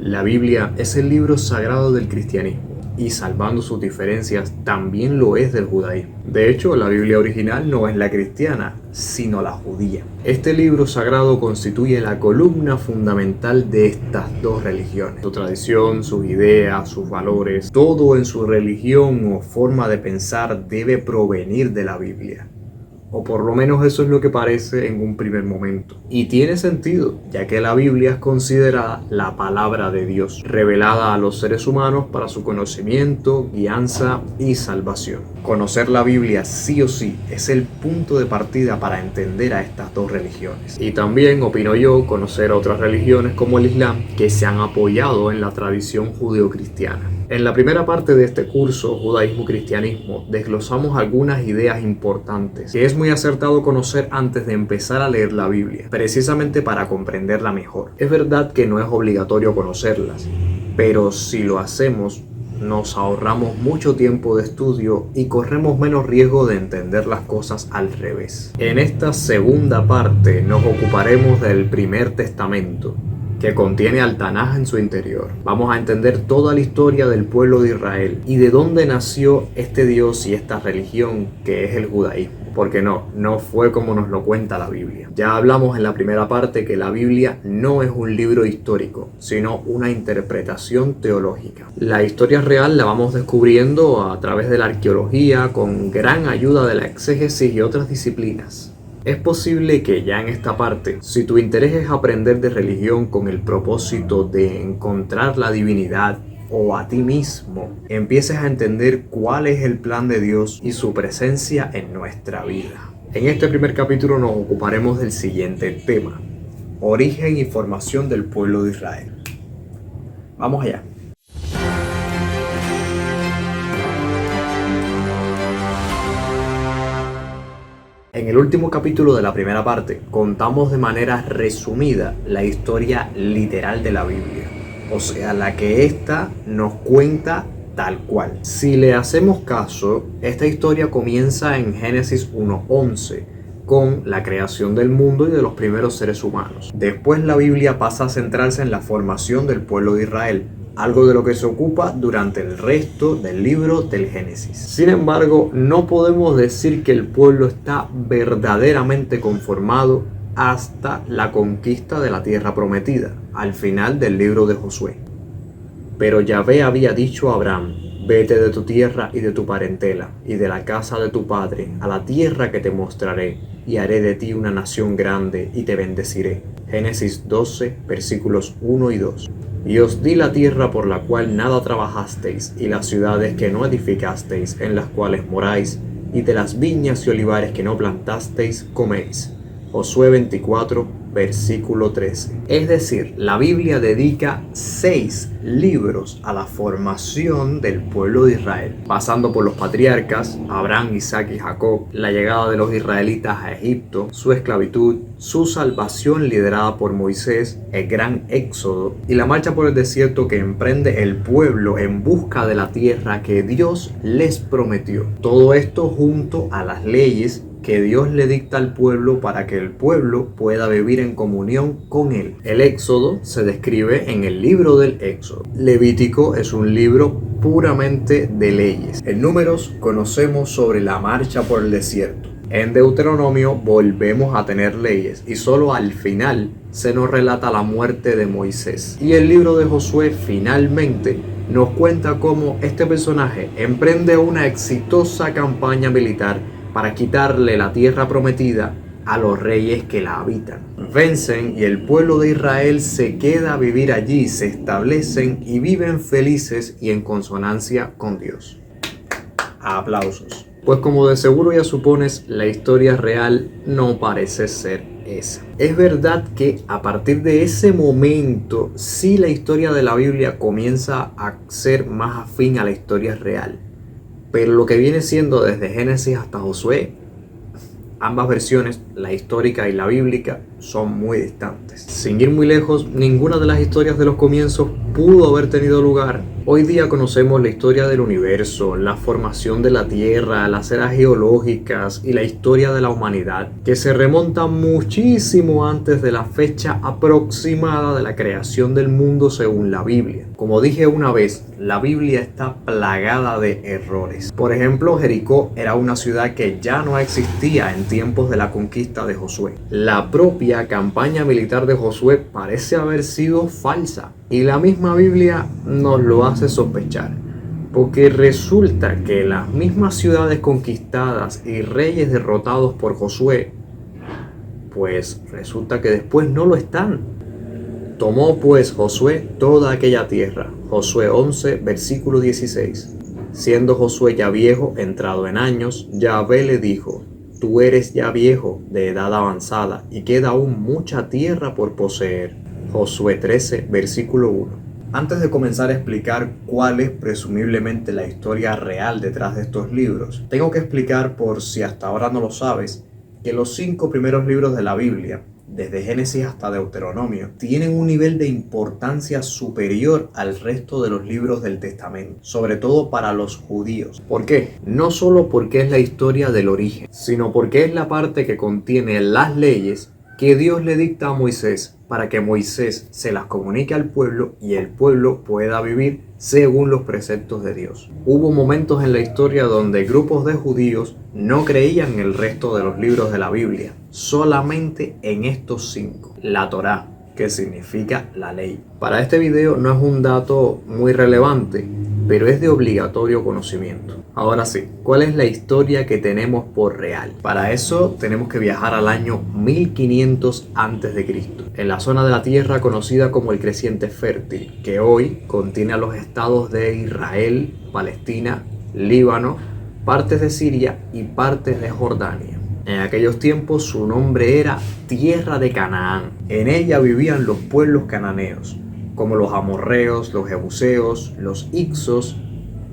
La Biblia es el libro sagrado del cristianismo y, salvando sus diferencias, también lo es del judaísmo. De hecho, la Biblia original no es la cristiana, sino la judía. Este libro sagrado constituye la columna fundamental de estas dos religiones. Su tradición, sus ideas, sus valores, todo en su religión o forma de pensar debe provenir de la Biblia. O por lo menos eso es lo que parece en un primer momento. Y tiene sentido, ya que la Biblia es considerada la palabra de Dios, revelada a los seres humanos para su conocimiento, guianza y salvación. Conocer la Biblia sí o sí es el punto de partida para entender a estas dos religiones. Y también, opino yo, conocer a otras religiones como el Islam, que se han apoyado en la tradición judeocristiana. En la primera parte de este curso, Judaísmo-Cristianismo, desglosamos algunas ideas importantes que es muy acertado conocer antes de empezar a leer la Biblia, precisamente para comprenderla mejor. Es verdad que no es obligatorio conocerlas, pero si lo hacemos, nos ahorramos mucho tiempo de estudio y corremos menos riesgo de entender las cosas al revés. En esta segunda parte nos ocuparemos del Primer Testamento, que contiene al Tanaj en su interior. Vamos a entender toda la historia del pueblo de Israel y de dónde nació este Dios y esta religión que es el judaísmo. Porque no fue como nos lo cuenta la Biblia. Ya hablamos en la primera parte que la Biblia no es un libro histórico, sino una interpretación teológica. La historia real la vamos descubriendo a través de la arqueología, con gran ayuda de la exégesis y otras disciplinas. Es posible que ya en esta parte, si tu interés es aprender de religión con el propósito de encontrar la divinidad o a ti mismo, empieces a entender cuál es el plan de Dios y su presencia en nuestra vida. En este primer capítulo nos ocuparemos del siguiente tema: origen y formación del pueblo de Israel. Vamos allá. En el último capítulo de la primera parte, contamos de manera resumida la historia literal de la Biblia, o sea, la que ésta nos cuenta tal cual. Si le hacemos caso, esta historia comienza en Génesis 1:11, con la creación del mundo y de los primeros seres humanos. Después la Biblia pasa a centrarse en la formación del pueblo de Israel, algo de lo que se ocupa durante el resto del libro del Génesis. Sin embargo, no podemos decir que el pueblo está verdaderamente conformado hasta la conquista de la tierra prometida, al final del libro de Josué. Pero Yahvé había dicho a Abraham: vete de tu tierra y de tu parentela, y de la casa de tu padre, a la tierra que te mostraré, y haré de ti una nación grande, y te bendeciré. Génesis 12, versículos 1 y 2. Y os di la tierra por la cual nada trabajasteis, y las ciudades que no edificasteis, en las cuales moráis, y de las viñas y olivares que no plantasteis, coméis. Josué 24, versículo 13. Es decir, la Biblia dedica 6 libros a la formación del pueblo de Israel, pasando por los patriarcas, Abraham, Isaac y Jacob, la llegada de los israelitas a Egipto, su esclavitud, su salvación liderada por Moisés, el gran éxodo y la marcha por el desierto que emprende el pueblo en busca de la tierra que Dios les prometió. Todo esto junto a las leyes que Dios le dicta al pueblo para que el pueblo pueda vivir en comunión con Él. El Éxodo se describe en el libro del Éxodo. Levítico es un libro puramente de leyes. En Números conocemos sobre la marcha por el desierto. En Deuteronomio volvemos a tener leyes y solo al final se nos relata la muerte de Moisés. Y el libro de Josué finalmente nos cuenta cómo este personaje emprende una exitosa campaña militar para quitarle la tierra prometida a los reyes que la habitan. Vencen y el pueblo de Israel se queda a vivir allí, se establecen y viven felices y en consonancia con Dios. Aplausos. Pues como de seguro ya supones, la historia real no parece ser esa. Es verdad que a partir de ese momento, sí, la historia de la Biblia comienza a ser más afín a la historia real. Pero lo que viene siendo desde Génesis hasta Josué, ambas versiones, la histórica y la bíblica, son muy distantes. Sin ir muy lejos, ninguna de las historias de los comienzos pudo haber tenido lugar. Hoy día conocemos la historia del universo, la formación de la Tierra, las eras geológicas y la historia de la humanidad, que se remonta muchísimo antes de la fecha aproximada de la creación del mundo según la Biblia. Como dije una vez, la Biblia está plagada de errores. Por ejemplo, Jericó era una ciudad que ya no existía en tiempos de la conquista de Josué. La propia campaña militar de Josué parece haber sido falsa y la misma Biblia nos lo hace sospechar, porque resulta que las mismas ciudades conquistadas y reyes derrotados por Josué, pues resulta que después no lo están. Tomó pues Josué toda aquella tierra. Josué 11, versículo 16. Siendo Josué ya viejo, entrado en años, Yahvé le dijo: tú eres ya viejo, de edad avanzada, y queda aún mucha tierra por poseer. Josué 13, versículo 1. Antes de comenzar a explicar cuál es presumiblemente la historia real detrás de estos libros, tengo que explicar, por si hasta ahora no lo sabes, que los 5 primeros libros de la Biblia, desde Génesis hasta Deuteronomio, tienen un nivel de importancia superior al resto de los libros del Testamento, sobre todo para los judíos. ¿Por qué? No solo porque es la historia del origen, sino porque es la parte que contiene las leyes que Dios le dicta a Moisés para que Moisés se las comunique al pueblo y el pueblo pueda vivir según los preceptos de Dios. Hubo momentos en la historia donde grupos de judíos no creían en el resto de los libros de la Biblia, solamente en estos 5. La Torá, que significa la ley. Para este video no es un dato muy relevante, pero es de obligatorio conocimiento. Ahora sí, ¿cuál es la historia que tenemos por real? Para eso tenemos que viajar al año 1500 a.C., en la zona de la tierra conocida como el Creciente Fértil, que hoy contiene a los estados de Israel, Palestina, Líbano, partes de Siria y partes de Jordania. En aquellos tiempos su nombre era Tierra de Canaán. En ella vivían los pueblos cananeos, como los amorreos, los jebuseos, los hicsos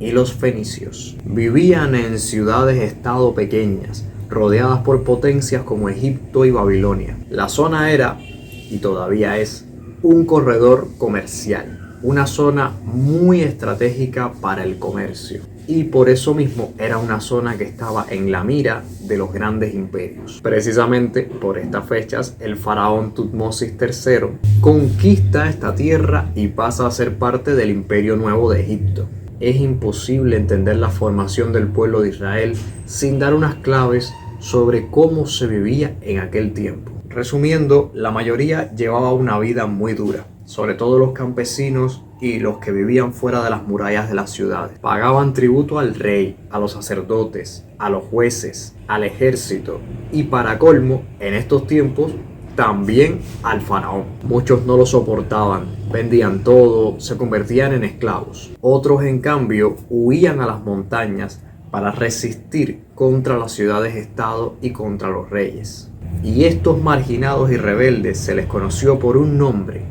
y los fenicios. Vivían en ciudades-estado pequeñas, rodeadas por potencias como Egipto y Babilonia. La zona era, y todavía es, un corredor comercial, una zona muy estratégica para el comercio. Y por eso mismo era una zona que estaba en la mira de los grandes imperios. Precisamente por estas fechas, el faraón Tutmosis III conquista esta tierra y pasa a ser parte del Imperio Nuevo de Egipto. Es imposible entender la formación del pueblo de Israel sin dar unas claves sobre cómo se vivía en aquel tiempo. Resumiendo, la mayoría llevaba una vida muy dura, sobre todo los campesinos y los que vivían fuera de las murallas de las ciudades. Pagaban tributo al rey, a los sacerdotes, a los jueces, al ejército y, para colmo, en estos tiempos, también al faraón. Muchos no lo soportaban, vendían todo, se convertían en esclavos. Otros, en cambio, huían a las montañas para resistir contra las ciudades-estado y contra los reyes. Y estos marginados y rebeldes se les conoció por un nombre: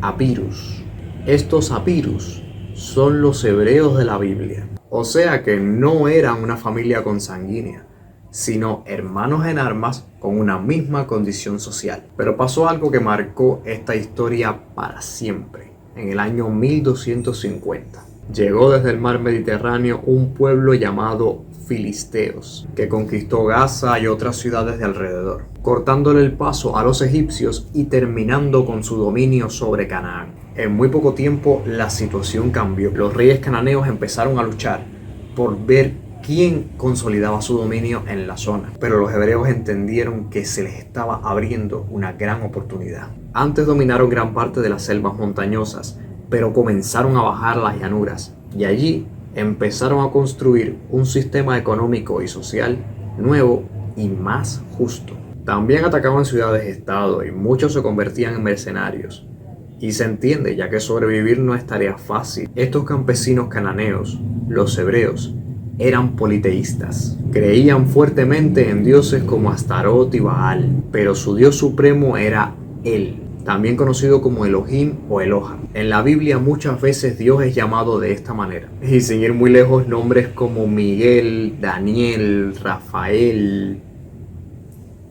Apirus. Estos Apirus son los hebreos de la Biblia. O sea que no eran una familia consanguínea, sino hermanos en armas con una misma condición social. Pero pasó algo que marcó esta historia para siempre. En el año 1250 llegó desde el mar Mediterráneo un pueblo llamado Filisteos, que conquistó Gaza y otras ciudades de alrededor, cortándole el paso a los egipcios y terminando con su dominio sobre Canaán. En muy poco tiempo la situación cambió. Los reyes cananeos empezaron a luchar por ver quién consolidaba su dominio en la zona, pero los hebreos entendieron que se les estaba abriendo una gran oportunidad. Antes dominaron gran parte de las selvas montañosas, pero comenzaron a bajar las llanuras y allí empezaron a construir un sistema económico y social nuevo y más justo. También atacaban ciudades-estado y muchos se convertían en mercenarios. Y se entiende, ya que sobrevivir no es tarea fácil. Estos campesinos cananeos, los hebreos, eran politeístas. Creían fuertemente en dioses como Astarot y Baal, pero su dios supremo era él, también conocido como Elohim o Eloha. En la Biblia muchas veces Dios es llamado de esta manera. Y sin ir muy lejos, nombres como Miguel, Daniel, Rafael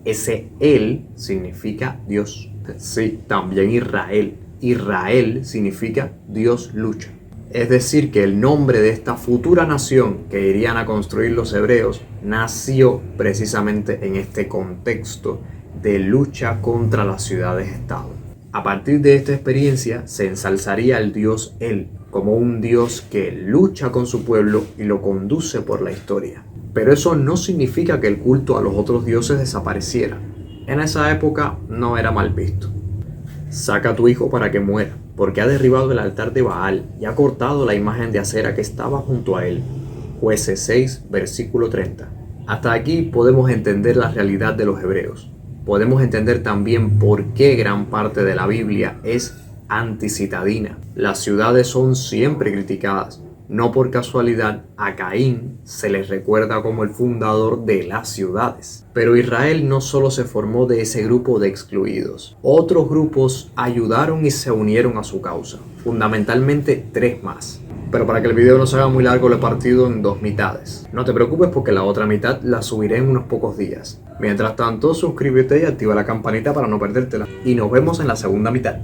Ese él significa Dios. Sí, también Israel. Israel significa Dios lucha. Es decir, que el nombre de esta futura nación que irían a construir los hebreos nació precisamente en este contexto de lucha contra las ciudades-estado. A partir de esta experiencia se ensalzaría al Dios Él como un Dios que lucha con su pueblo y lo conduce por la historia. Pero eso no significa que el culto a los otros dioses desapareciera. En esa época no era mal visto. Saca a tu hijo para que muera, porque ha derribado el altar de Baal y ha cortado la imagen de acera que estaba junto a él. Jueces 6, versículo 30. Hasta aquí podemos entender la realidad de los hebreos. Podemos entender también por qué gran parte de la Biblia es anticitadina. Las ciudades son siempre criticadas. No por casualidad, a Caín se le recuerda como el fundador de las ciudades. Pero Israel no solo se formó de ese grupo de excluidos. Otros grupos ayudaron y se unieron a su causa. Fundamentalmente 3 más. Pero para que el video no se haga muy largo, lo he partido en 2 mitades. No te preocupes porque la otra mitad la subiré en unos pocos días. Mientras tanto, suscríbete y activa la campanita para no perdértela. Y nos vemos en la segunda mitad.